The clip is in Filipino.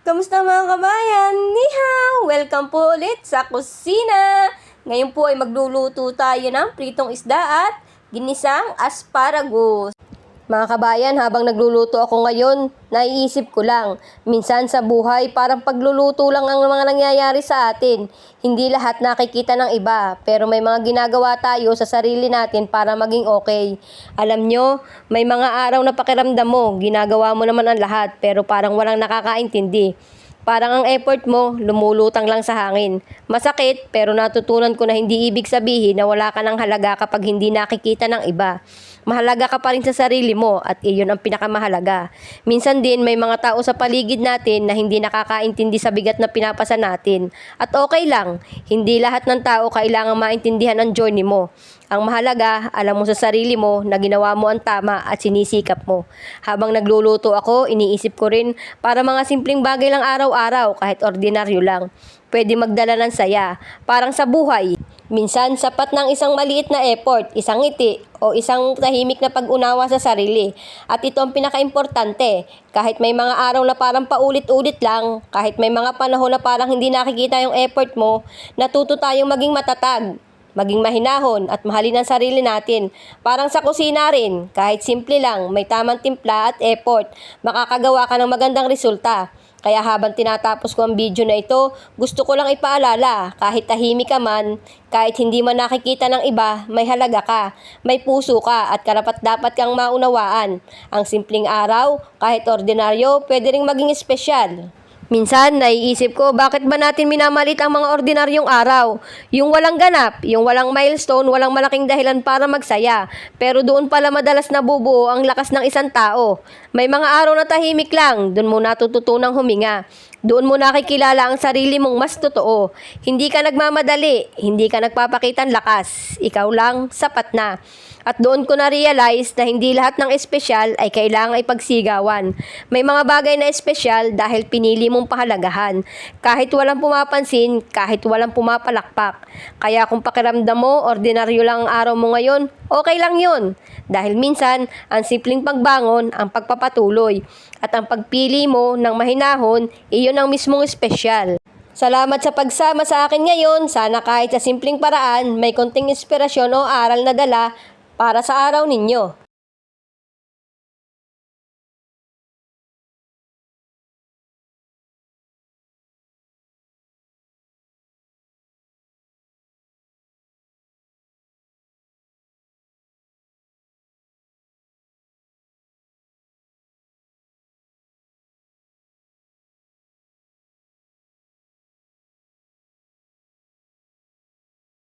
Kamusta mga kabayan? Ni hao! Welcome po ulit sa kusina! Ngayon po ay magluluto tayo ng pritong isda at ginisang asparagus. Mga kabayan, habang nagluluto ako ngayon, naiisip ko lang, minsan sa buhay parang pagluluto lang ang mga nangyayari sa atin. Hindi lahat nakikita ng iba, pero may mga ginagawa tayo sa sarili natin para maging okay. Alam nyo, may mga araw na pakiramdam mo, ginagawa mo naman ang lahat, pero parang walang nakakaintindi. Parang ang effort mo, lumulutang lang sa hangin. Masakit, pero natutunan ko na hindi ibig sabihin na wala ka ng halaga kapag hindi nakikita ng iba. Mahalaga ka pa rin sa sarili mo at iyon ang pinakamahalaga. Minsan din may mga tao sa paligid natin na hindi nakakaintindi sa bigat na pinapasa natin. At okay lang, hindi lahat ng tao kailangang maintindihan ang journey mo. Ang mahalaga, alam mo sa sarili mo na ginawa mo ang tama at sinisikap mo. Habang nagluluto ako, iniisip ko rin para mga simpleng bagay lang araw-araw kahit ordinaryo lang. Pwede magdala ng saya, parang sa buhay. Minsan, sapat ng isang maliit na effort, isang ngiti, o isang tahimik na pag-unawa sa sarili. At ito ang pinaka-importante. Kahit may mga araw na parang paulit-ulit lang, kahit may mga panahon na parang hindi nakikita yung effort mo, natuto tayong maging matatag, maging mahinahon at mahalin ang sarili natin. Parang sa kusina rin, kahit simple lang, may tamang timpla at effort, makakagawa ka ng magandang resulta. Kaya habang tinatapos ko ang video na ito, gusto ko lang ipaalala, kahit tahimik ka man, kahit hindi man nakikita ng iba, may halaga ka, may puso ka at karapat-dapat kang maunawaan. Ang simpleng araw, kahit ordinaryo, pwede ring maging espesyal. Minsan, naiisip ko, bakit ba natin minamalit ang mga ordinaryong araw? Yung walang ganap, yung walang milestone, walang malaking dahilan para magsaya. Pero doon pala madalas nabubuo ang lakas ng isang tao. May mga araw na tahimik lang, doon mo natututunang huminga. Doon mo nakikilala ang sarili mong mas totoo. Hindi ka nagmamadali, hindi ka nagpapakitang lakas. Ikaw lang, sapat na. At doon ko na-realize na hindi lahat ng espesyal ay kailangang ipagsigawan. May mga bagay na espesyal dahil pinili mong pahalagahan. Kahit walang pumapansin, kahit walang pumapalakpak. Kaya kung pakiramdam mo, ordinaryo lang ang araw mo ngayon, okay lang yun. Dahil minsan, ang simpleng pagbangon, ang pagpapatuloy. At ang pagpili mo ng mahinahon, iyon ang mismong espesyal. Salamat sa pagsama sa akin ngayon. Sana kahit sa simpleng paraan, may konting inspirasyon o aral na dala para sa araw ninyo.